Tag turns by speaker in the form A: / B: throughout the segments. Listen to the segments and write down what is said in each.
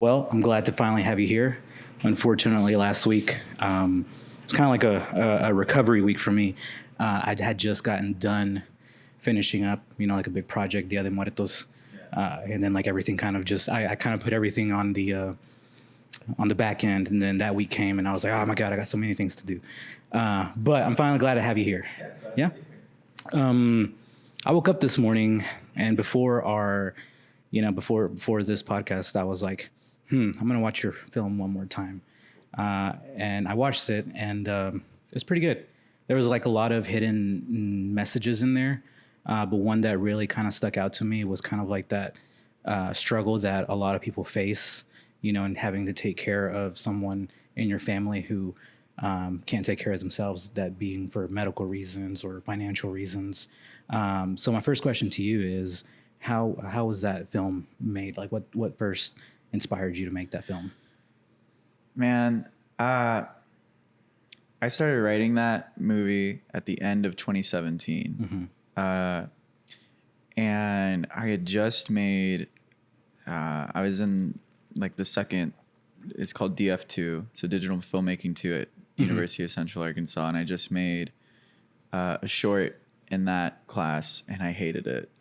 A: Well, I'm glad to finally have you here. Unfortunately, last week, it's kind of like a recovery week for me. I had just gotten done finishing up, like a big project, Dia de Muertos. And then like everything kind of just, I kind of put everything on the back end. And then that week came and I was like, oh my God, I got so many things to do. But I'm finally glad to have you here. Yeah. I woke up this morning and before this podcast, I was like, I'm going to watch your film one more time. And I watched it and it was pretty good. There was like a lot of hidden messages in there. But one that really kind of stuck out to me was kind of like that struggle that a lot of people face, and having to take care of someone in your family who can't take care of themselves, that being for medical reasons or financial reasons. So my first question to you is, how was that film made? Like what first inspired you to make that film?
B: Man, I started writing that movie at the end of 2017. Mm-hmm. And I had just made, I was in like the second, it's called DF2. So Digital Filmmaking 2 at University of Central Arkansas. And I just made a short in that class and I hated it.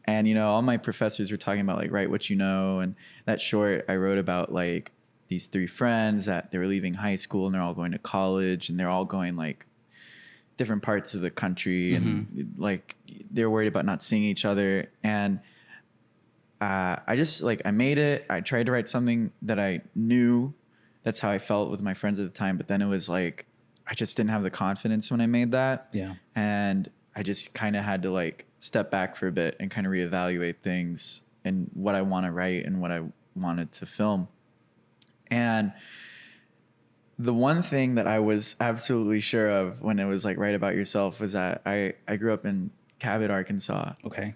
B: And, all my professors were talking about like, write what you know. And that short I wrote about like these three friends that they were leaving high school and they're all going to college and they're all going like different parts of the country and like they're worried about not seeing each other. And I just like, I made it. I tried to write something that I knew. That's how I felt with my friends at the time. But then it was like, I just didn't have the confidence when I made that. Yeah. And I just kind of had to like step back for a bit and kind of reevaluate things and what I want to write and what I wanted to film. And the one thing that I was absolutely sure of when it was like write about yourself was that I grew up in Cabot, Arkansas.
A: Okay.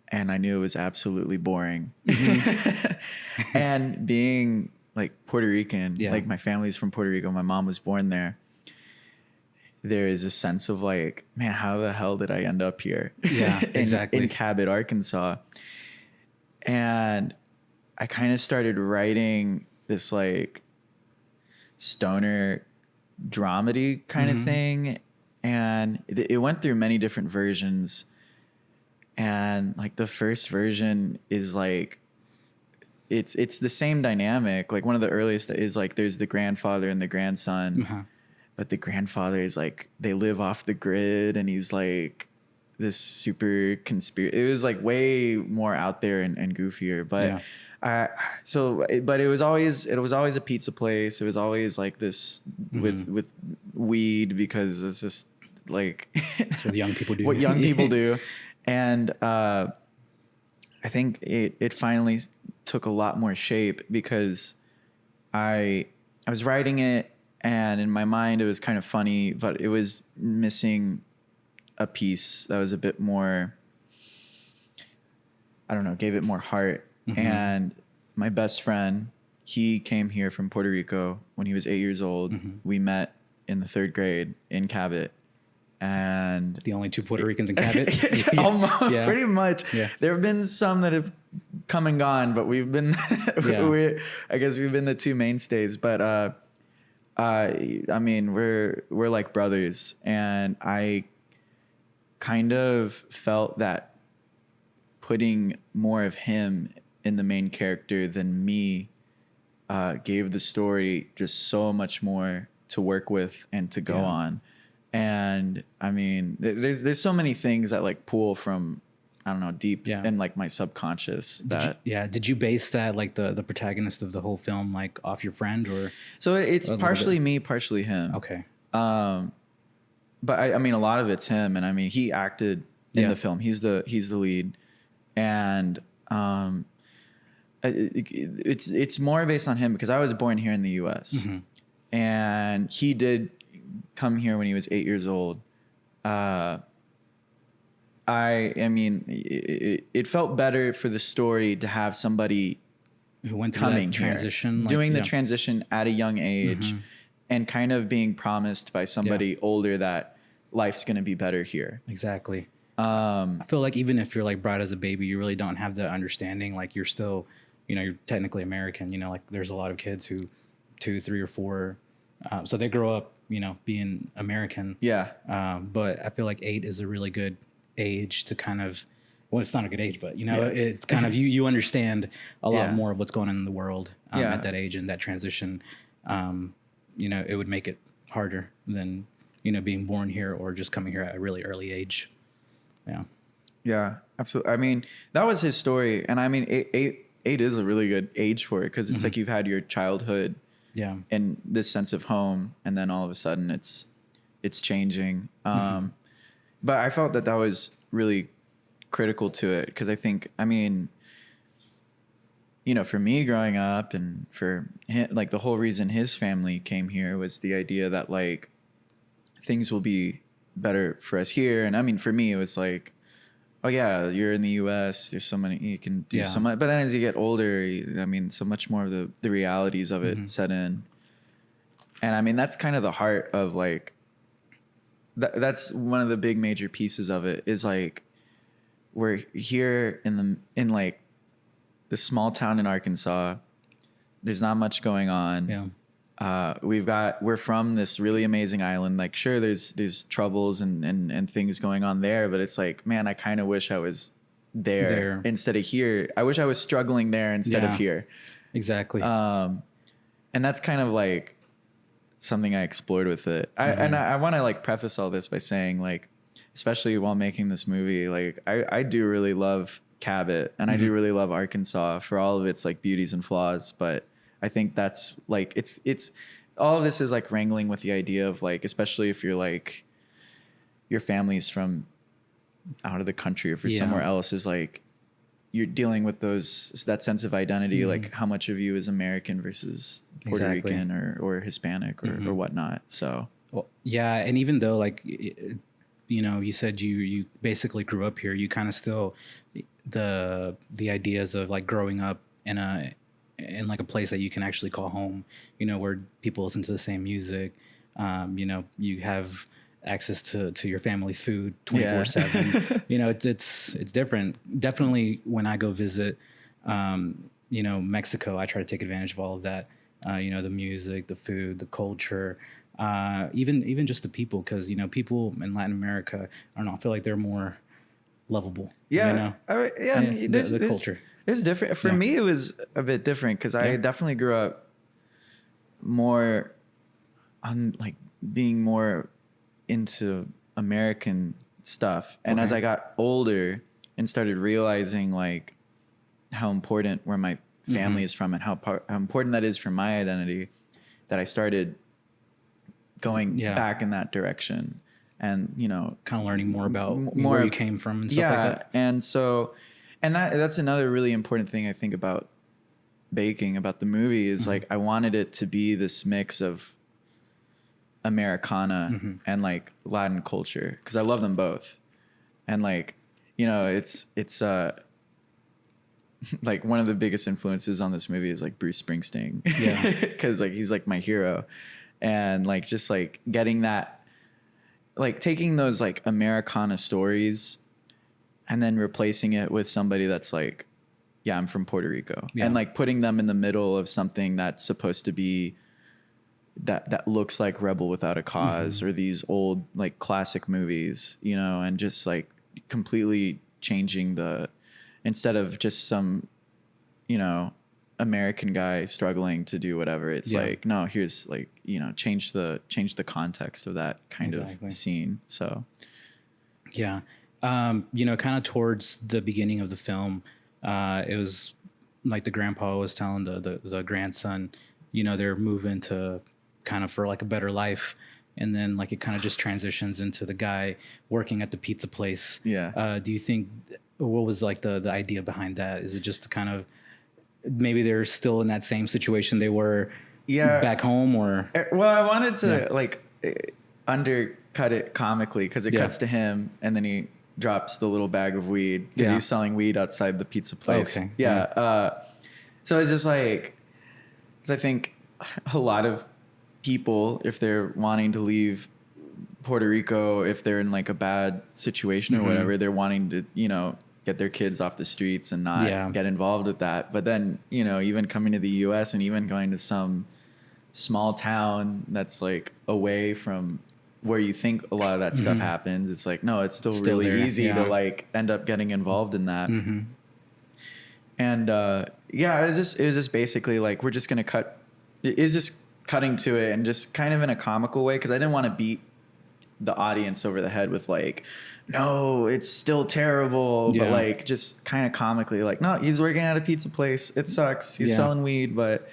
B: And I knew it was absolutely boring. And being like Puerto Rican, like my family's from Puerto Rico, my mom was born there. There is a sense of like, man, how the hell did I end up here?
A: Yeah, exactly.
B: In Cabot, Arkansas. And I kind of started writing this like stoner dramedy kind of thing. And it went through many different versions. And like the first version is like, it's the same dynamic. Like one of the earliest is like, there's the grandfather and the grandson. But the grandfather is like, they live off the grid and he's like this super conspiracy. It was like way more out there and goofier. But but it was always a pizza place. It was always like this with weed because it's just like
A: what young people do.
B: What young people do. And I think it finally took a lot more shape because I was writing it. And in my mind, it was kind of funny, but it was missing a piece that was a bit more, I don't know, gave it more heart. And my best friend, he came here from Puerto Rico when he was 8 years old. We met in the 3rd grade in Cabot. And
A: the only two Puerto Ricans in Cabot?
B: Almost, pretty much. Yeah. There have been some that have come and gone, but we've been, I guess we've been the two mainstays. But I mean, we're like brothers, and I kind of felt that putting more of him in the main character than me gave the story just so much more to work with and to go on. And I mean, there's so many things that like pull from, I don't know, deep in like my subconscious.
A: Did you base that like the protagonist of the whole film like off your friend or?
B: So it's partially me, partially him.
A: Okay.
B: But I mean, a lot of it's him, and I mean, he acted in the film. He's the lead, and it's more based on him because I was born here in the U.S. And he did come here when he was 8 years old. I mean, it felt better for the story to have somebody
A: who went through that transition,
B: doing the transition at a young age, and kind of being promised by somebody older that life's going to be better here.
A: Exactly. I feel like even if you're like brought as a baby, you really don't have the understanding. Like you're still, you're technically American. Like there's a lot of kids who 2, 3, or 4, so they grow up, being American.
B: Yeah.
A: But I feel like 8 is a really good age to kind of, well, it's not a good age, but
B: Yeah.
A: it's kind of you understand a lot
B: Yeah.
A: more of what's going on in the world
B: Yeah.
A: at that age, and that transition. It would make it harder than being born here or just coming here at a really early age. Yeah.
B: Yeah, absolutely. I mean, that was his story, and I mean, eight is a really good age for it because it's like you've had your childhood,
A: Yeah.
B: and this sense of home, and then all of a sudden it's changing. But I felt that was really critical to it because I think, I mean, for me growing up and for him, like the whole reason his family came here was the idea that like things will be better for us here. And I mean, for me, it was like, oh yeah, you're in the US, there's so many, you can do so much. But then as you get older, I mean, so much more of the realities of it set in. And I mean, that's kind of the heart of like, that's one of the big major pieces of it is like, we're here in like the small town in Arkansas. There's not much going on.
A: Yeah.
B: We're from this really amazing island. Like, sure, there's troubles and things going on there, but it's like, man, I kind of wish I was there instead of here. I wish I was struggling there instead of here.
A: Exactly.
B: And that's kind of like something I explored with it. I want to like preface all this by saying like, especially while making this movie, like I do really love Cabot and I do really love Arkansas for all of its like beauties and flaws, but I think that's like it's all of this is like wrangling with the idea of like, especially if you're like your family's from out of the country or for somewhere else, is like you're dealing with that sense of identity, like how much of you is American versus Puerto Rican or Hispanic or whatnot. So
A: well, yeah, and even though like you said you basically grew up here, you kind of still the ideas of like growing up in like a place that you can actually call home, where people listen to the same music, you have access to your family's food 24/7. It's different. Definitely when I go visit, Mexico, I try to take advantage of all of that. The music, the food, the culture, even just the people, because people in Latin America, I don't know, I feel like they're more lovable.
B: The
A: culture.
B: It's different. For me, it was a bit different because I definitely grew up more on like being more into American stuff. And as I got older and started realizing like how important where my family is from and how important that is for my identity, that I started going back in that direction and,
A: kind of learning more about where you came from and stuff like that.
B: And so, and that's another really important thing I think about Baking, about the movie, is like I wanted it to be this mix of Americana and like Latin culture, because I love them both. And like, it's like one of the biggest influences on this movie is like Bruce Springsteen. Yeah. Because like he's like my hero. And like just like getting that, like taking those like Americana stories and then replacing it with somebody that's like, yeah, I'm from Puerto Rico. Yeah. And like putting them in the middle of something that's supposed to be that looks like Rebel Without a Cause or these old like classic movies, and just like completely changing instead of just some, American guy struggling to do whatever. It's like, no, here's like, change the context of that kind of scene. So,
A: yeah. Kind of towards the beginning of the film, it was like the grandpa was telling the grandson, they're moving to kind of for like a better life. And then like it kind of just transitions into the guy working at the pizza place. Yeah. Do you think, what was like the idea behind that? Is it just to kind of, maybe they're still in that same situation they were back home, or?
B: Well, I wanted to like undercut it comically because it cuts to him and then he drops the little bag of weed because he's selling weed outside the pizza place. Okay. Yeah. So it's just like, because I think a lot of people, if they're wanting to leave Puerto Rico, if they're in like a bad situation or whatever, they're wanting to, you know, get their kids off the streets and not get involved with that. But then, you know, even coming to the US and even going to some small town that's like away from where you think a lot of that stuff happens, it's like, no, it's still really there. Easy to like end up getting involved in that. And it was just basically like, we're just going to cut. It is just cutting to it and just kind of in a comical way, because I didn't want to beat the audience over the head with like, no, it's still terrible, but like just kind of comically like, no, he's working at a pizza place, it sucks, he's selling weed, but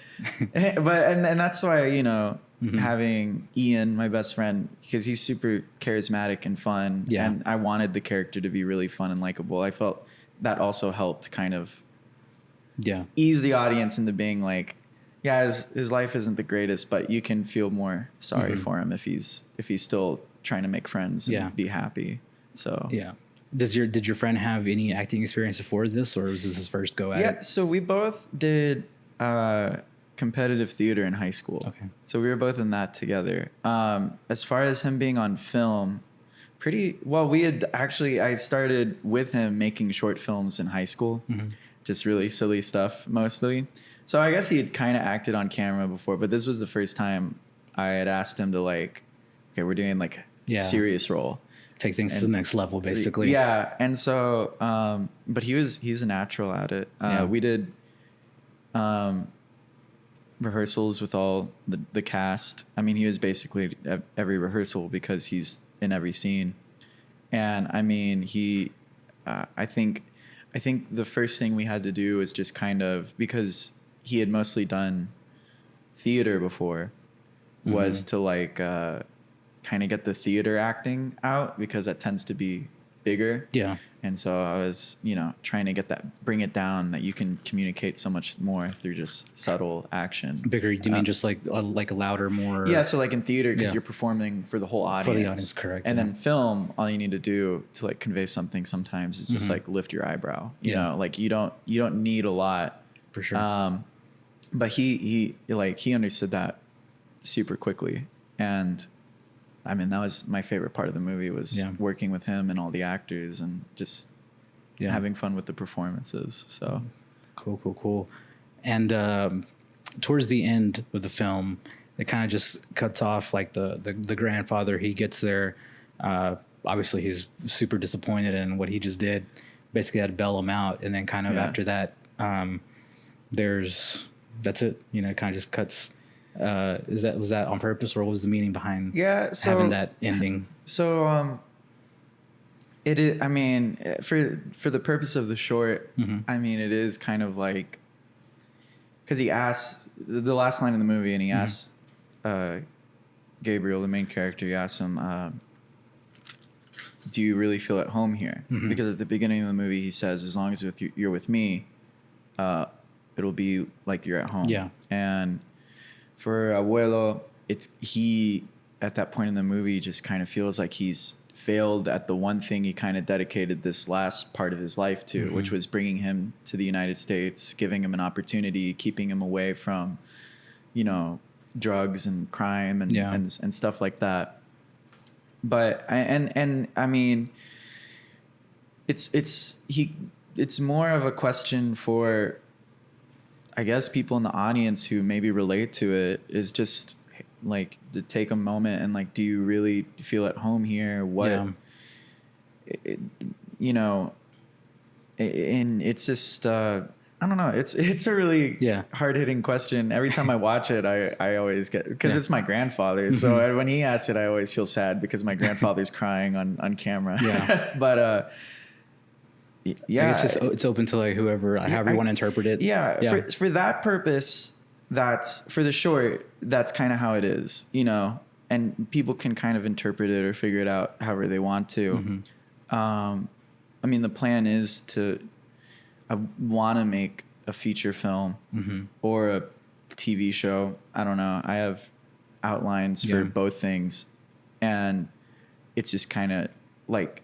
B: and that's why, you know, having Ian, my best friend, because he's super charismatic and fun, and I wanted the character to be really fun and likable. I felt that also helped kind of ease the audience into being like, yeah, his life isn't the greatest, but you can feel more sorry for him if he's still trying to make friends and be happy. So
A: did your friend have any acting experience before this, or was this his first go at it?
B: Yeah, so we both did competitive theater in high school. Okay, so we were both in that together. As far as him being on film, pretty well. I started with him making short films in high school, just really silly stuff mostly. So I guess he had kind of acted on camera before, but this was the first time I had asked him to like, okay, we're doing like serious role.
A: Take things to the next level, basically.
B: Yeah. And so, but he's a natural at it. We did rehearsals with all the cast. I mean, he was basically at every rehearsal because he's in every scene. And I mean, I think the first thing we had to do was just kind of, because he had mostly done theater before, was to like kind of get the theater acting out, because that tends to be bigger. Yeah. And so I was, you know, trying to bring it down, that you can communicate so much more through just subtle action.
A: Bigger? Do you mean just like louder, more?
B: Yeah. So like in theater, because you're performing for the whole audience.
A: For the audience, correct.
B: And then film, all you need to do to like convey something sometimes is just like lift your eyebrow. You know, like you don't need a lot.
A: For sure.
B: But he understood that super quickly. And I mean, that was my favorite part of the movie, was working with him and all the actors and just having fun with the performances. So
A: cool. And towards the end of the film, it kind of just cuts off like the grandfather. He gets there. Obviously, he's super disappointed in what he just did. Basically, had to bail him out. And then kind of after that, that's it. You know, it kind of just cuts. Was that on purpose, or what was the meaning behind having that ending? So it is, I mean, for the purpose of the short, I mean, it is kind of like, because he asks the last line of the movie, and he asks Gabriel, the main character, he asks him, do you really feel at home here? Because at the beginning of the movie he says, as long as you're with me, it'll be like you're at home. Yeah. And for Abuelo, he at that point in the movie just kind of feels like he's failed at the one thing he kind of dedicated this last part of his life to, which was bringing him to the United States, giving him an opportunity, keeping him away from, you know, drugs and crime and stuff like that. But I mean, it's more of a question for, I guess, people in the audience who maybe relate to it, is just like to take a moment and like, do you really feel at home here? What, you know, and it's just, I don't know. It's a really hard hitting question. Every time I watch it, I always get, because it's my grandfather. So when he asks it, I always feel sad because my grandfather's crying on camera. Yeah. But, yeah, I guess it's open to like however you want to interpret it.
B: Yeah. For that purpose, that's for the short. That's kind of how it is, you know, and people can kind of interpret it or figure it out however they want to. I mean, the plan is I want to make a feature film or a TV show. I don't know. I have outlines for both things, and it's just kind of like,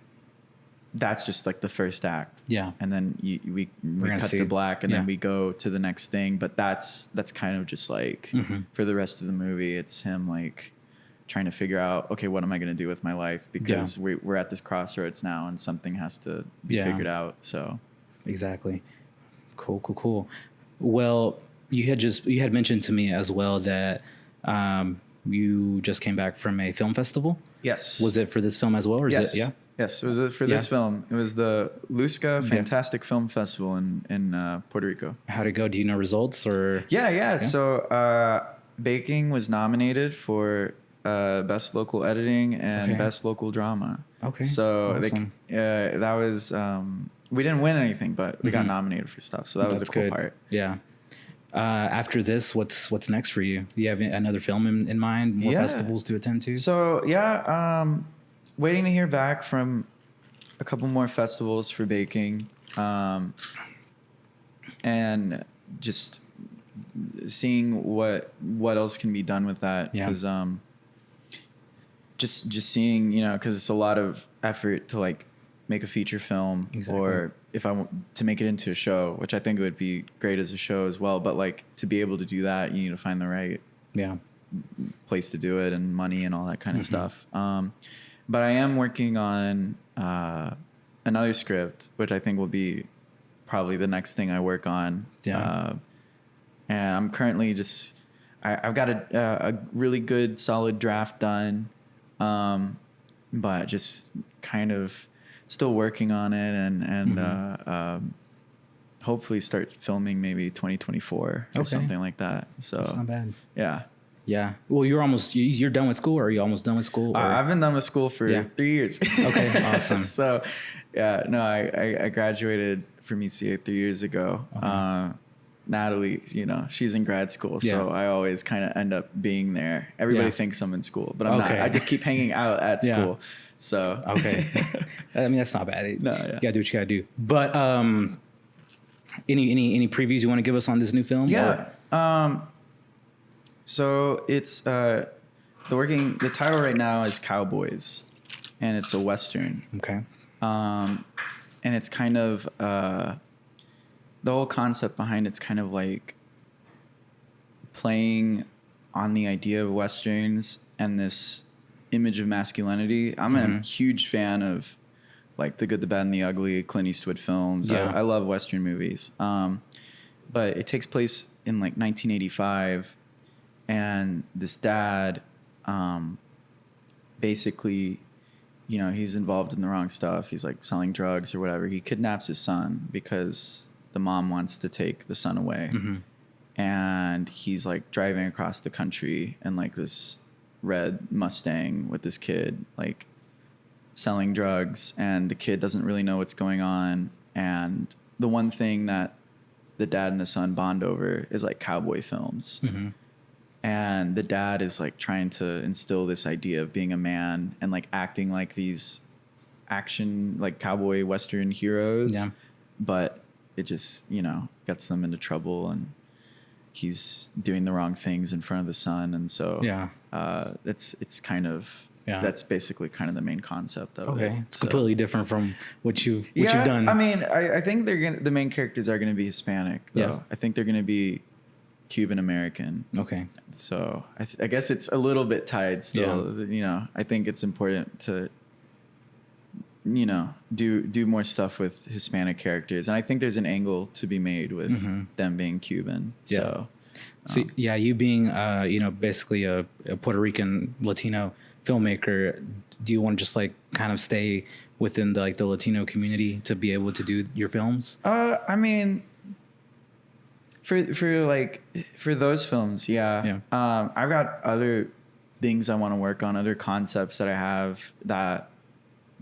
B: that's just like the first act. Yeah. And then we cut to black, and then we go to the next thing. But that's kind of just like for the rest of the movie, it's him like trying to figure out, okay, what am I going to do with my life? Because we're at this crossroads now, and something has to be figured out. So
A: exactly. Cool. Well, you had mentioned to me as well that you just came back from a film festival.
B: Yes.
A: Was it for this film as well, or is it? Yeah.
B: Yes, it was for this film. It was the Lusca Fantastic Film Festival in Puerto Rico.
A: How'd it go? Do you know results or?
B: Yeah. So Baking was nominated for Best Local Editing and Best Local Drama.
A: Okay.
B: So awesome. That was we didn't win anything, but we got nominated for stuff. So that was the cool part.
A: Yeah. After this, what's next for you? Do you have another film in mind? More festivals to attend to?
B: So waiting to hear back from a couple more festivals for Baking, and just seeing what else can be done with that. Because just seeing, because it's a lot of effort to like make a feature film, or if I want to make it into a show, which I think it would be great as a show as well. But like to be able to do that, you need to find the right place to do it and money and all that kind of stuff. But I am working on another script, which I think will be probably the next thing I work on. And I'm currently I've got a really good solid draft done, but just kind of still working on it and hopefully start filming maybe 2024 or something like that. So
A: that's not bad.
B: Yeah.
A: Well, you're done with school, or are you almost done with school?
B: I've been done with school for 3 years.
A: Okay, awesome.
B: So, I graduated from ECA 3 years ago. Okay. Natalie, she's in grad school, so I always kind of end up being there. Everybody thinks I'm in school, but I'm not. I just keep hanging out at school. So
A: okay, I mean that's not bad.
B: No,
A: you gotta do what you gotta do. But any previews you want to give us on this new film?
B: Yeah. So it's the title right now is Cowboys, and it's a Western.
A: Okay.
B: And it's kind of the whole concept behind it's kind of like playing on the idea of Westerns and this image of masculinity. I'm a huge fan of like The Good, the Bad, and the Ugly, Clint Eastwood films. I love Western movies. But it takes place in like 1985. And this dad, basically, he's involved in the wrong stuff. He's like selling drugs or whatever. He kidnaps his son because the mom wants to take the son away. And he's like driving across the country in like this red Mustang with this kid, like selling drugs. And the kid doesn't really know what's going on. And the one thing that the dad and the son bond over is like cowboy films. And the dad is like trying to instill this idea of being a man and like acting like these action, like cowboy Western heroes. Yeah. But it just, gets them into trouble, and he's doing the wrong things in front of the son. And so it's kind of, that's basically kind of the main concept of it.
A: It's completely different from what you've done.
B: I mean, I think the main characters are going to be Hispanic though. Yeah. I think they're going to be Cuban American.
A: Okay.
B: So I guess it's a little bit tied still. I think it's important to, do more stuff with Hispanic characters. And I think there's an angle to be made with them being Cuban.
A: Yeah. So, you being, basically a Puerto Rican Latino filmmaker, do you want to just like kind of stay within the Latino community to be able to do your films?
B: I mean, for those films, I've got other things I want to work on, other concepts that I have that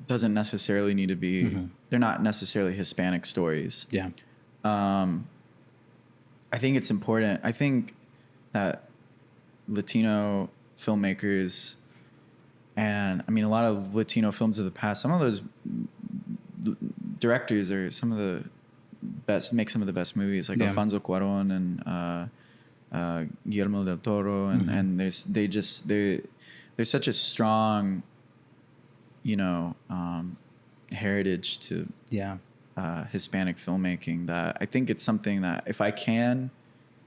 B: doesn't necessarily need to be. They're not necessarily Hispanic stories.
A: Yeah.
B: I think it's important. I think that Latino filmmakers, and I mean a lot of Latino films of the past, some of those directors are some of the best, make some of the best movies, like Alfonso Cuarón and Guillermo del Toro, and there's such a strong heritage to Hispanic filmmaking that I think it's something that if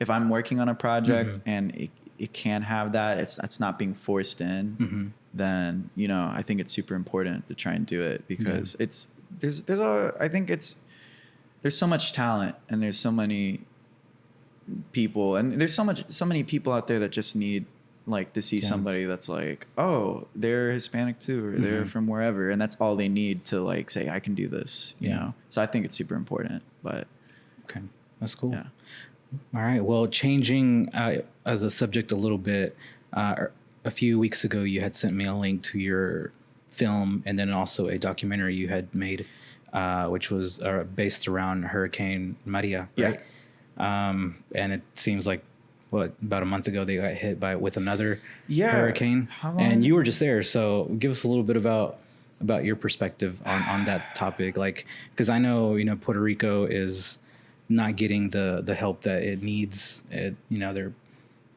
B: I'm working on a project and it can have that, that's not being forced in, then, you know, I think it's super important to try and do it, because there's so much talent, and there's so many people, and there's so many people out there that just need like to see somebody that's like, oh, they're Hispanic too, or they're from wherever, and that's all they need to like say, I can do this, you know? So I think it's super important. But
A: okay, that's cool.
B: Yeah.
A: All right. Well, changing as a subject a little bit, a few weeks ago, you had sent me a link to your film, and then also a documentary you had made, which was based around Hurricane Maria, right? And it seems like, about a month ago they got hit with another hurricane. How long? And you were just there, so give us a little bit about your perspective on that topic, like, because I know, you know, Puerto Rico is not getting the help that it needs. You know, their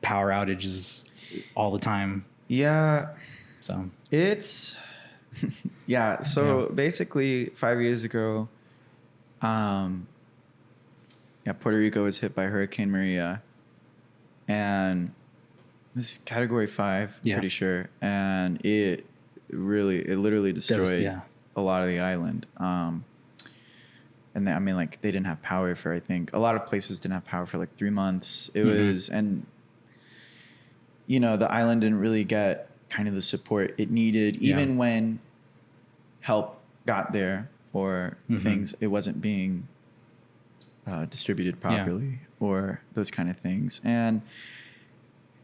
A: power outages all the time. So
B: it's so basically 5 years ago, Puerto Rico was hit by Hurricane Maria, and this is category 5, pretty sure, and it literally destroyed a lot of the island. And I mean, like, they didn't have power for, I think a lot of places didn't have power for like 3 months. It was, and you know, the island didn't really get kind of the support it needed, even when help got there, or things, it wasn't being distributed properly, or those kind of things. And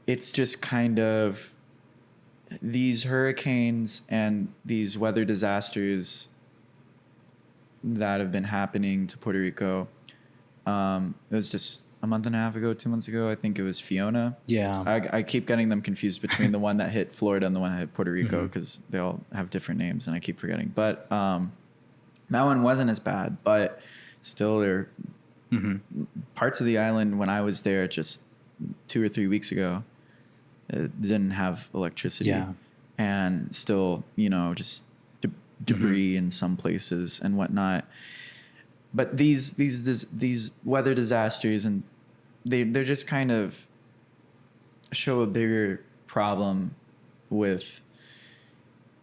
B: it's just kind of these hurricanes and these weather disasters that have been happening to Puerto Rico. It was just a month and a half ago, 2 months ago, I think it was Fiona. I keep getting them confused between the one that hit Florida and the one that hit Puerto Rico, because they all have different names and I keep forgetting. But that one wasn't as bad, but still there parts of the island when I was there just 2 or 3 weeks ago, didn't have electricity, and still, you know, just debris in some places and whatnot. But these weather disasters, and they're just kind of show a bigger problem with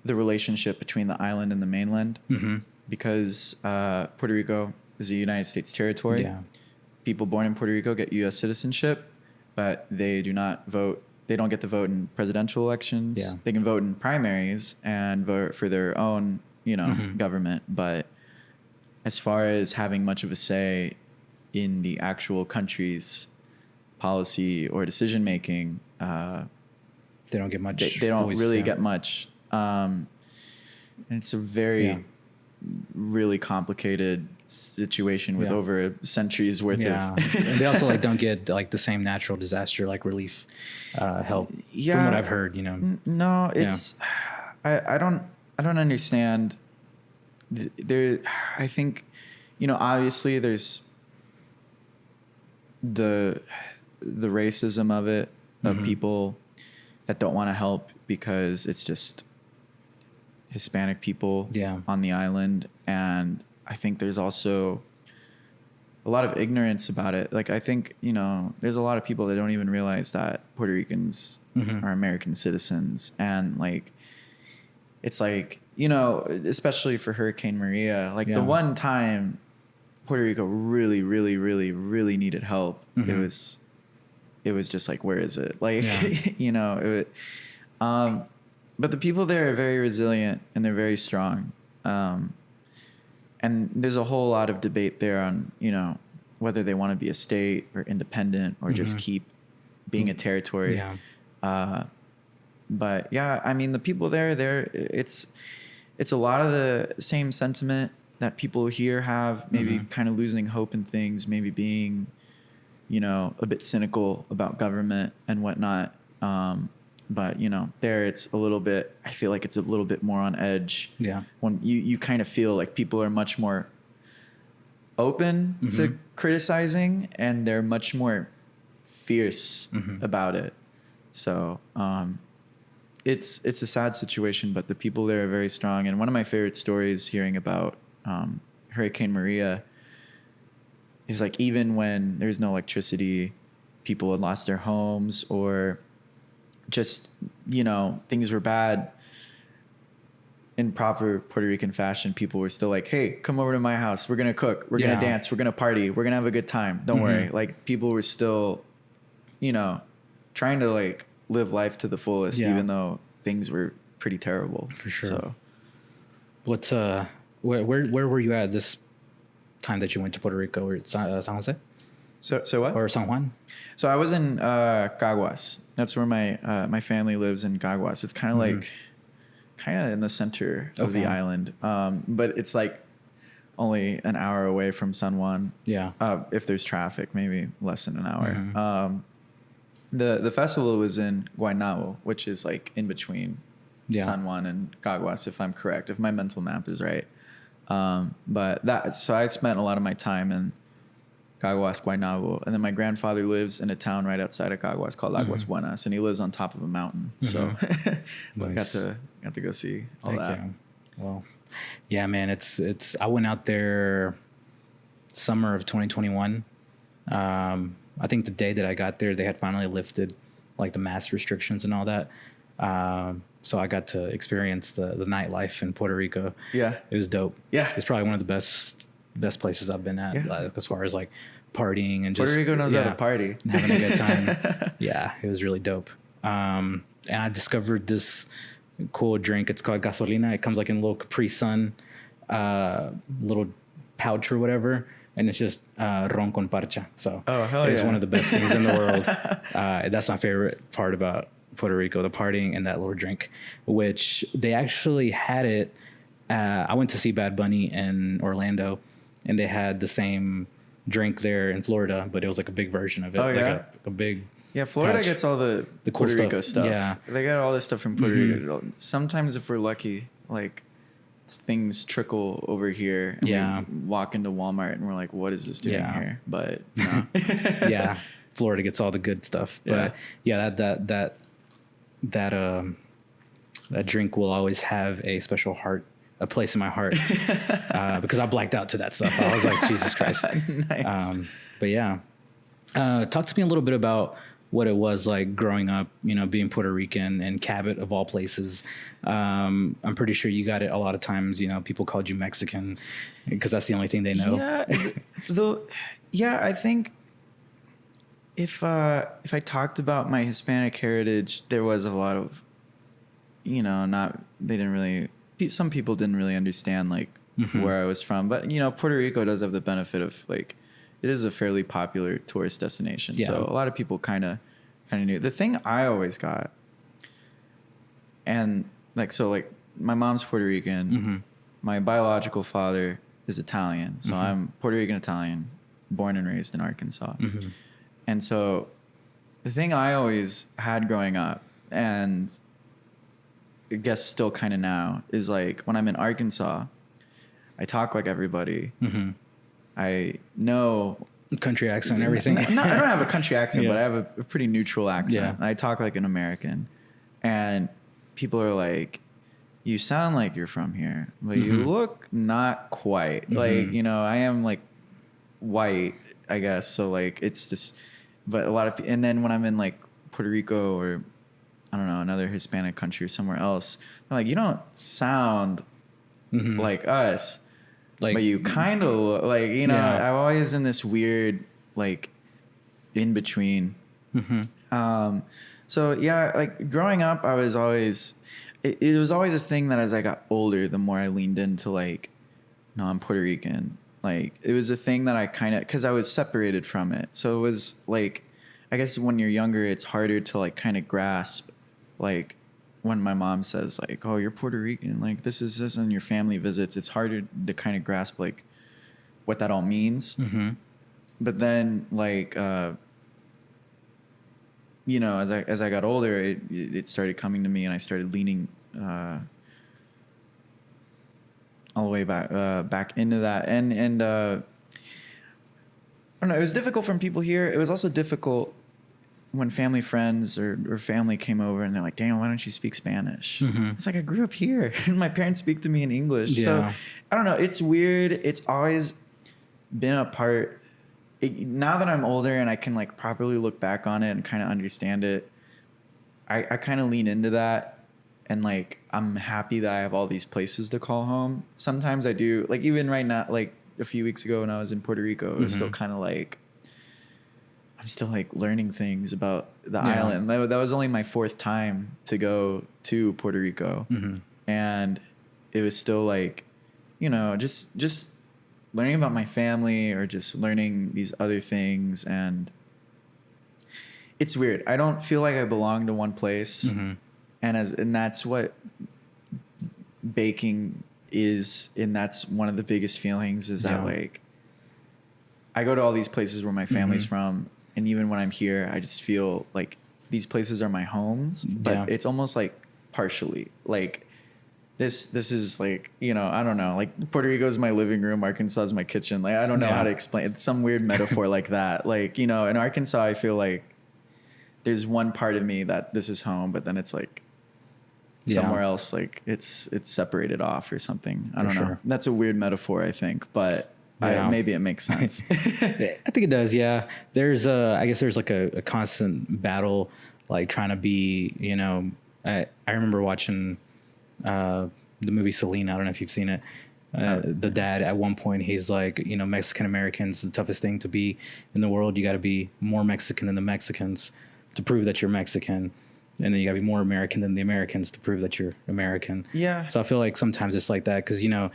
B: the relationship between the island and the mainland, because Puerto Rico is a United States territory. People born in Puerto Rico get U.S. citizenship, but they do not vote. They don't get to vote in presidential elections. They can vote in primaries and vote for their own, you know, government. But as far as having much of a say in the actual country's policy or decision making,
A: they don't get much.
B: They don't really get much. And it's a very really complicated situation with over centuries worth of.
A: And they also like don't get like the same natural disaster like relief help, from what I've heard, you know.
B: No, it's I don't understand. There, I think, you know, obviously there's the racism of it, of people that don't want to help because it's just Hispanic people on the island. And I think there's also a lot of ignorance about it. Like, I think, you know, there's a lot of people that don't even realize that Puerto Ricans are American citizens. And like, it's like, you know, especially for Hurricane Maria, like the one time Puerto Rico really, really, really, really needed help, it was just like, where is it? Like, you know, but the people there are very resilient and they're very strong. And there's a whole lot of debate there on, you know, whether they want to be a state or independent or just keep being a territory. But yeah, I mean, the people there, it's a lot of the same sentiment that people here have, maybe kind of losing hope in things, maybe being, you know, a bit cynical about government and whatnot. But, you know, there it's a little bit, I feel like it's a little bit more on edge. When you kind of feel like people are much more open to criticizing, and they're much more fierce about it. So it's a sad situation, but the people there are very strong. And one of my favorite stories hearing about Hurricane Maria is like, even when there's no electricity, people had lost their homes, or just, things were bad in proper Puerto Rican fashion, people were still like, hey, come over to my house. We're going to cook. We're going to dance. We're going to party. We're going to have a good time. Don't worry. Like, people were still, trying to like live life to the fullest, even though things were pretty terrible.
A: For sure.
B: So
A: what's, where were you at this time that you went to Puerto Rico, or San Jose?
B: So what?
A: Or San Juan?
B: So I was in Caguas. That's where my family lives, in Caguas. It's kind of like in the center of the island. But it's like only an hour away from San Juan. Yeah. If there's traffic, maybe less than an hour. The festival was in Guaynabo, which is like in between San Juan and Caguas, if I'm correct, if my mental map is right. So I spent a lot of my time in Caguas, Guaynabo, and then my grandfather lives in a town right outside of Caguas called Aguas Buenas, and he lives on top of a mountain. So nice. got to go see all that.
A: You. Well, yeah, man, it's I went out there summer of 2021. I think the day that I got there, they had finally lifted like the mask restrictions and all that. So I got to experience the nightlife in Puerto Rico. Yeah, it was dope. Yeah, it's probably one of the best places I've been at, as far as like partying and just
B: Puerto Rico knows how to party
A: and having a good time. Yeah, it was really dope. And I discovered this cool drink. It's called gasolina. It comes like in a little Capri Sun little pouch or whatever, and it's just ron con parcha. So it's one of the best things in the world. That's my favorite part about Puerto Rico, the partying and that little drink, which they actually had it. I went to see Bad Bunny in Orlando, and they had the same drink there in Florida, but it was like a big version of it. Like a big. Yeah, Florida
B: gets all the cool Puerto Rico stuff. Yeah. They got all this stuff from Puerto Rico. Sometimes if we're lucky, like things trickle over here and we walk into Walmart and we're like, what is this doing here? But no.
A: Yeah, Florida gets all the good stuff. But that drink will always have a special a place in my heart because I blacked out to that stuff. I was like, Jesus Christ. Nice. But yeah, talk to me a little bit about what it was like growing up, being Puerto Rican and Cabot of all places. I'm pretty sure you got it a lot of times, people called you Mexican because that's the only thing they know.
B: I think if I talked about my Hispanic heritage, there was a lot of, some people didn't really understand like where I was from, but Puerto Rico does have the benefit of like, it is a fairly popular tourist destination. Yeah. So a lot of people kind of knew. The thing I always got, and like my mom's Puerto Rican, my biological father is Italian. So I'm Puerto Rican-Italian, born and raised in Arkansas. And so the thing I always had growing up, and I guess still kind of now, is like when I'm in Arkansas, I talk like everybody. I know
A: country accent and everything.
B: I don't have a country accent, but I have a pretty neutral accent. I talk like an American, and people are like, you sound like you're from here, but you look not quite. Like, I am like white, I guess. So like, it's just, but a lot of, and then when I'm in like Puerto Rico or I don't know, another Hispanic country or somewhere else, they're like, you don't sound like us. Like, but you kind of like, I'm always in this weird, like in between. So yeah, like growing up, I was always, it was always this thing that as I got older, the more I leaned into like, no, I'm Puerto Rican. Like it was a thing that I kind of, cause I was separated from it. So it was like, I guess when you're younger, it's harder to like kind of grasp, like, when my mom says like, oh, you're Puerto Rican, like this is this, and your family visits, it's harder to kind of grasp like what that all means. But then like, as I got older, it started coming to me, and I started leaning all the way back into that. And I don't know, it was difficult from people here. It was also difficult when family friends or family came over and they're like, Daniel, why don't you speak Spanish? It's like, I grew up here and my parents speak to me in English. So I don't know. It's weird. It's always been a part. Now that I'm older and I can like properly look back on it and kind of understand it, I kind of lean into that, and like I'm happy that I have all these places to call home. Sometimes I do, like even right now, like a few weeks ago when I was in Puerto Rico, it was still kind of like I'm still like learning things about the island. That was only my 4th time to go to Puerto Rico, and it was still like, you know, just learning about my family or just learning these other things. And it's weird. I don't feel like I belong to one place. And that's what baking is. And that's one of the biggest feelings is that like, I go to all these places where my family's from. And even when I'm here, I just feel like these places are my homes, but it's almost like partially like, this is like, you know, I don't know, like Puerto Rico is my living room, Arkansas is my kitchen. Like, I don't know how to explain. It's some weird metaphor like that. Like, you know, in Arkansas, I feel like there's one part of me that this is home, but then it's like somewhere else, like it's separated off or something. I don't know. That's a weird metaphor, I think, but maybe it makes sense.
A: I think it does. Yeah. There's I guess there's like a constant battle, like trying to be, you know, I remember watching, the movie Selena. I don't know if you've seen it. The dad at one point, he's like, you know, Mexican Americans, the toughest thing to be in the world. You got to be more Mexican than the Mexicans to prove that you're Mexican. And then you got to be more American than the Americans to prove that you're American. Yeah. So I feel like sometimes it's like that because, you know,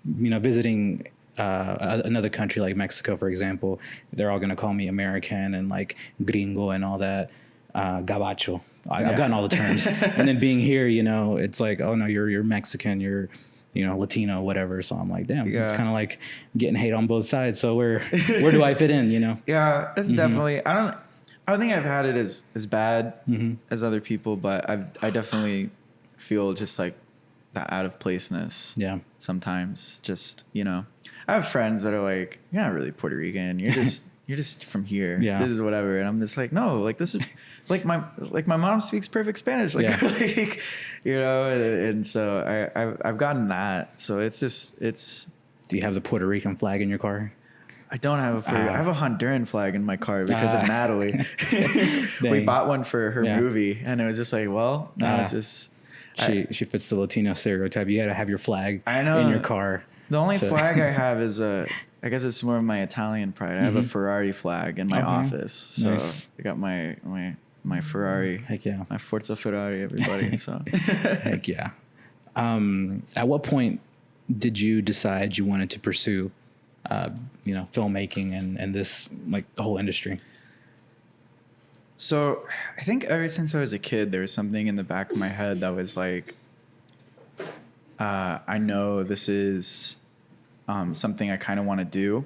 A: visiting another country like Mexico, for example, they're all going to call me American and like gringo and all that, gabacho. I've gotten all the terms. And then being here, you know, it's like, oh no, you're Mexican, you're, you know, Latino, whatever. So I'm like, damn, it's kind of like getting hate on both sides. So where do I fit in, you know?
B: Yeah, it's definitely, I don't think I've had it as bad as other people, but I definitely feel just like that out of placeness. Yeah. Sometimes just, you know, I have friends that are like, you're not really Puerto Rican. You're just from here. Yeah. This is whatever. And I'm just like, no, like this is like my mom speaks perfect Spanish. Like, like you know, and so I've gotten that. So it's just,
A: do you have the Puerto Rican flag in your car?
B: I don't have I have a Honduran flag in my car because of Natalie. We bought one for her movie and it was just like, well, no, it's just,
A: she fits the Latino stereotype. You got to have your flag in your car.
B: The only flag I have is I guess it's more of my Italian pride. I have a Ferrari flag in my office. So I got my Ferrari. Heck yeah. My Forza Ferrari, everybody. So
A: heck yeah. At what point did you decide you wanted to pursue, you know, filmmaking and this, like the whole industry?
B: So I think ever since I was a kid, there was something in the back of my head that was like, I know this is something I kind of want to do.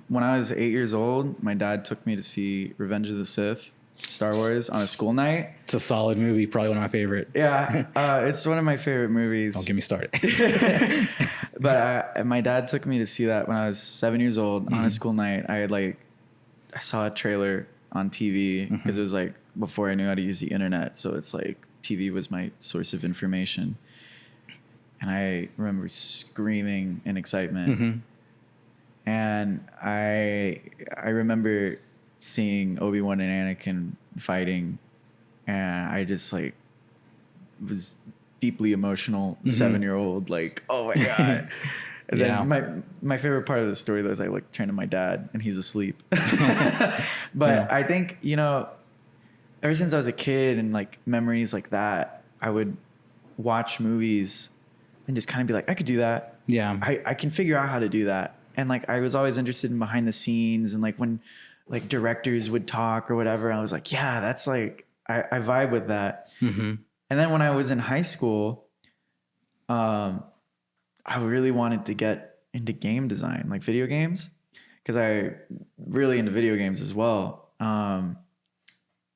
B: When I was 8 years old, my dad took me to see Revenge of the Sith, Star Wars, on a school night.
A: It's a solid movie, probably one of my favorite.
B: Yeah, it's one of my favorite movies.
A: Don't get me started.
B: But my dad took me to see that when I was 7 years old on a school night. I saw a trailer on TV because it was like before I knew how to use the internet. So it's like TV was my source of information. And I remember screaming in excitement. And I remember seeing Obi-Wan and Anakin fighting, and I just like was deeply emotional 7-year-old, like, oh my God. And then my favorite part of the story though is I like turn to my dad and he's asleep. But I think, you know, ever since I was a kid and like memories like that, I would watch movies and just kind of be like, I could do that. Yeah. I can figure out how to do that. And like, I was always interested in behind the scenes and like when like directors would talk or whatever, I was like, yeah, that's like, I vibe with that. And then when I was in high school, I really wanted to get into game design, like video games, because I really into video games as well. And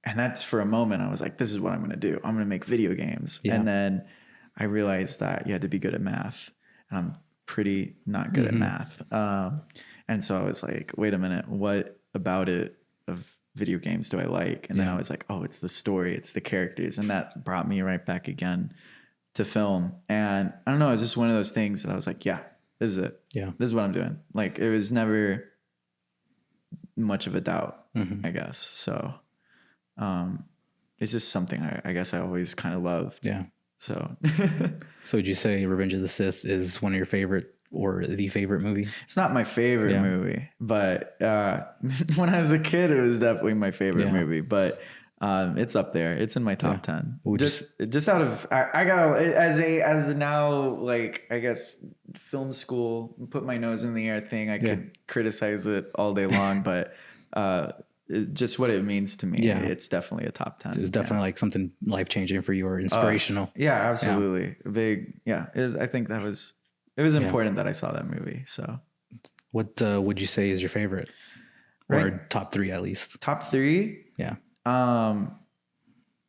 B: that's for a moment, I was like, this is what I'm going to do. I'm going to make video games. Yeah. And then I realized that you had to be good at math. And I'm pretty not good at math. And so I was like, wait a minute, what about it of video games do I like? And then I was like, oh, it's the story, it's the characters. And that brought me right back again to film. And I don't know, it was just one of those things that I was like, yeah, this is it. Yeah. This is what I'm doing. Like, it was never much of a doubt, I guess. So It's just something I guess I always kind of loved.
A: Yeah.
B: So
A: So would you say Revenge of the Sith is one of your favorite or the favorite movie?
B: it's not my favorite movie, but when I was a kid, it was definitely my favorite movie. But it's up there. It's in my top 10. Just out of I got as a now, like, I guess, film school, put my nose in the air thing. I could criticize it all day long, but just what it means to me, it's definitely a top 10.
A: It's definitely like something life changing for you or inspirational.
B: Yeah, absolutely. Big. Yeah, I think it was important that I saw that movie. So,
A: what would you say is your favorite, or top 3 at least?
B: Top 3?
A: Yeah.
B: I'll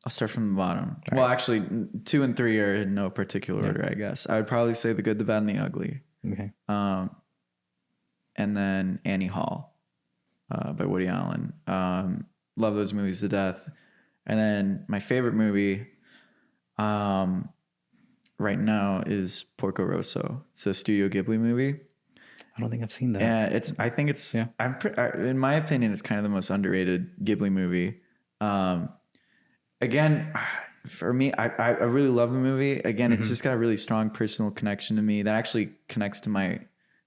B: start from the bottom. All right. Actually, 2 and 3 are in no particular order, I guess. I would probably say The Good, the Bad, and the Ugly.
A: Okay.
B: And then Annie Hall, by Woody Allen. Love those movies to death. And then my favorite movie, right now is Porco Rosso. It's a Studio Ghibli movie.
A: I don't think I've seen that.
B: Yeah, in my opinion, it's kind of the most underrated Ghibli movie. Again, for me, I really love the movie. Again, it's just got a really strong personal connection to me that actually connects to my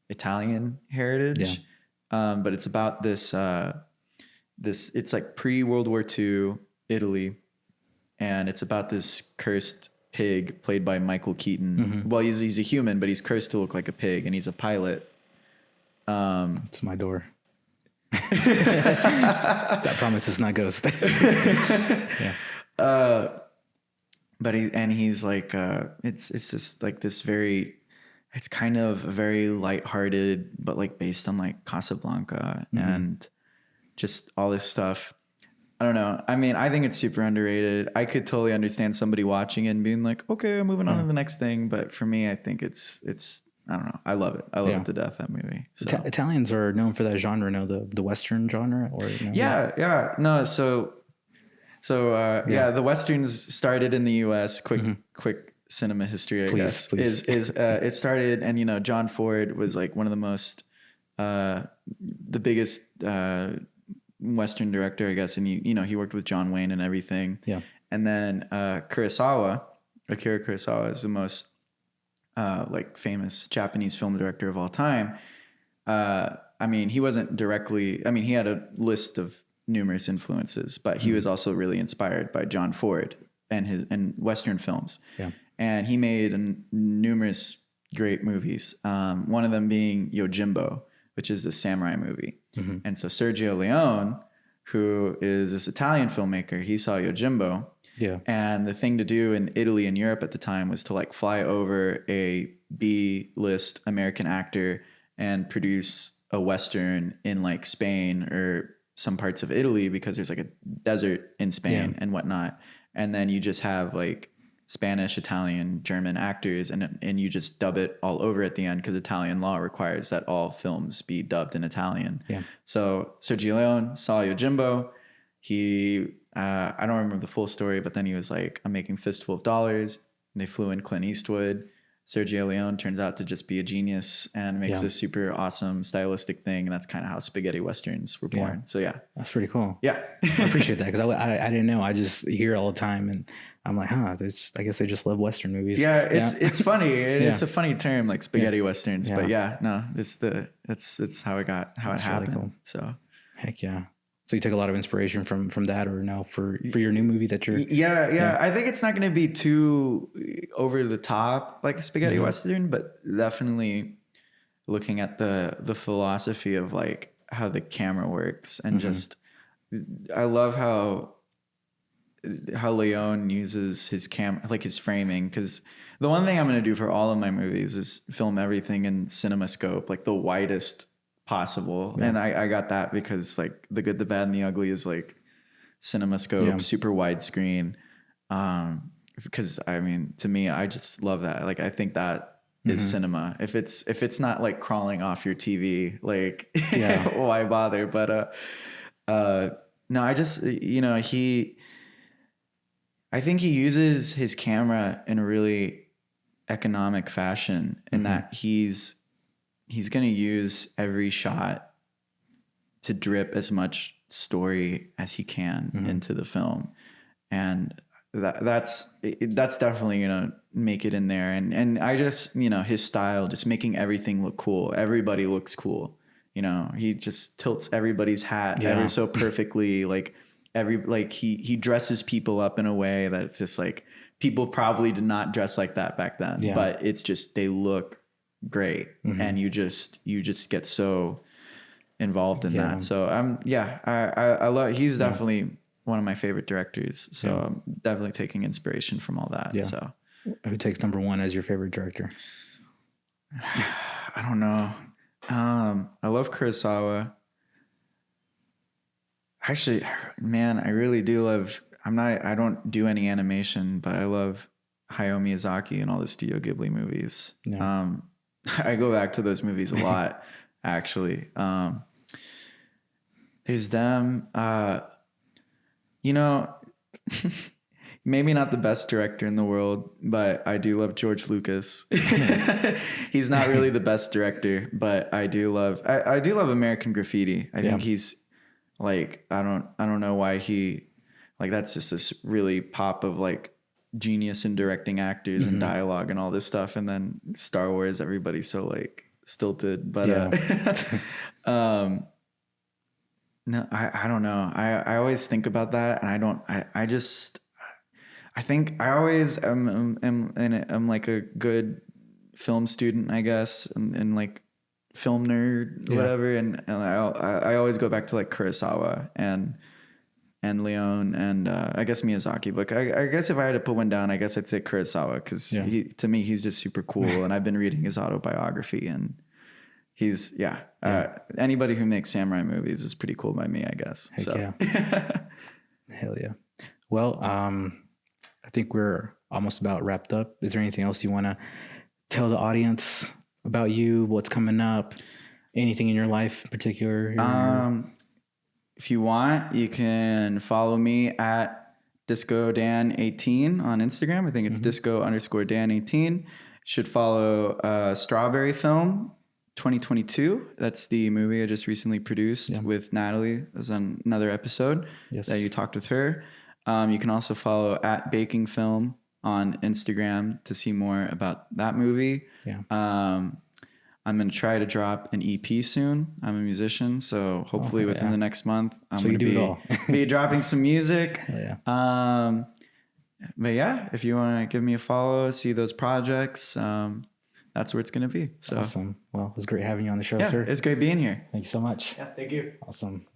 B: Italian heritage. Yeah. But it's about this it's like pre-World War II Italy, and it's about this cursed pig played by Michael Keaton. Mm-hmm. Well, he's a human, but he's cursed to look like a pig, and he's a pilot.
A: It's my door. I promise it's not ghost. Yeah.
B: But he's like, it's just like this it's kind of very lighthearted, but like based on like Casablanca and just all this stuff. I don't know. I mean, I think it's super underrated. I could totally understand somebody watching it and being like, okay, I'm moving on to the next thing. But for me, I think it's, I don't know. I love it. I love it to death, that movie. So.
A: Italians are known for that genre, no? The Western genre? Or
B: Yeah. No, so the Westerns started in the U.S. Quick cinema history, I guess. It started, and John Ford was like one of the most, the biggest Western director, I guess, and he worked with John Wayne and everything. Yeah. And then Akira Kurosawa is the most like famous Japanese film director of all time. I mean, he wasn't directly. I mean, he had a list of numerous influences, but he was also really inspired by John Ford and Western films. Yeah. And he made numerous great movies. One of them being Yojimbo, which is a samurai movie. Mm-hmm. And so Sergio Leone, who is this Italian filmmaker, he saw Yojimbo. Yeah. And the thing to do in Italy and Europe at the time was to like fly over a B-list American actor and produce a Western in like Spain or some parts of Italy, because there's like a desert in Spain and whatnot. And then you just have like Spanish, Italian, German actors, and you just dub it all over at the end, because Italian law requires that all films be dubbed in Italian. Yeah. So Sergio Leone saw Yojimbo. He, I don't remember the full story, but then he was like, I'm making Fistful of Dollars. And they flew in Clint Eastwood. Sergio Leone turns out to just be a genius and makes this super awesome stylistic thing. And that's kind of how spaghetti Westerns were born. Yeah. So yeah.
A: That's pretty cool.
B: Yeah.
A: I appreciate that, because I didn't know. I just hear all the time, and I'm like, I guess they just love Western movies.
B: Yeah, it's funny. It's a funny term, like spaghetti Westerns. Yeah. But yeah, no, it's how it happened. Really cool. So
A: heck yeah. So you took a lot of inspiration from that, or no, for your new movie that you're...
B: Yeah. I think it's not going to be too over the top like a spaghetti Western, but definitely looking at the philosophy of like how the camera works, and just, I love how Leone uses his camera, like his framing, because the one thing I'm going to do for all of my movies is film everything in CinemaScope, like the widest possible. Yeah. And I got that because like The Good, the Bad, and the Ugly is like CinemaScope, super widescreen. Because I mean, to me, I just love that. Like, I think that is cinema. If it's not like crawling off your TV, like why bother? But no, I just, I think he uses his camera in a really economic fashion, in that he's going to use every shot to drip as much story as he can into the film. And that's definitely gonna make it in there. And I just, you know, his style, just making everything look cool. Everybody looks cool. You know, he just tilts everybody's hat ever so perfectly. Like he dresses people up in a way that's just like, people probably did not dress like that back then, but it's just, they look great. And you just get so involved in that. So I love, he's definitely one of my favorite directors. So I'm definitely taking inspiration from all that. Yeah. So
A: who takes number one as your favorite director?
B: I don't know. I love Kurosawa. Actually, man, I really do love, I don't do any animation, but I love Hayao Miyazaki and all the Studio Ghibli movies. Yeah. I go back to those movies a lot, actually. There's them, you know, maybe not the best director in the world, but I do love George Lucas. He's not really the best director, but I do love American Graffiti. I think he's like, I don't know why he, like, that's just this really pop of like genius in directing actors and dialogue and all this stuff. And then Star Wars, everybody's so like stilted, but no, I don't know. I always think about that, and I think I always am like a good film student, I guess, and like film nerd, whatever. And I always go back to like Kurosawa and Leone and I guess Miyazaki. But I guess if I had to put one down, I guess I'd say Kurosawa, because to me he's just super cool, and I've been reading his autobiography, and he's anybody who makes samurai movies is pretty cool by me, I guess.
A: Heck
B: so
A: hell yeah. Well, I think we're almost about wrapped up. Is there anything else you want to tell the audience about you, what's coming up, anything in your life in particular?
B: If you want, you can follow me at DiscoDan18 on Instagram. I think it's disco_Dan18. Should follow Strawberry Film 2022. That's the movie I just recently produced with Natalie. There's another episode that you talked with her. You can also follow at Baking Film on Instagram to see more about that movie. Yeah. I'm going to try to drop an EP soon. I'm a musician, so hopefully within the next month, I'm going to be dropping some music. But yeah, if you want to give me a follow, see those projects, that's where it's going to be. So
A: awesome. Well, it was great having you on the show, sir.
B: It's great being here.
A: Thank you so much.
B: Yeah, thank you.
A: Awesome.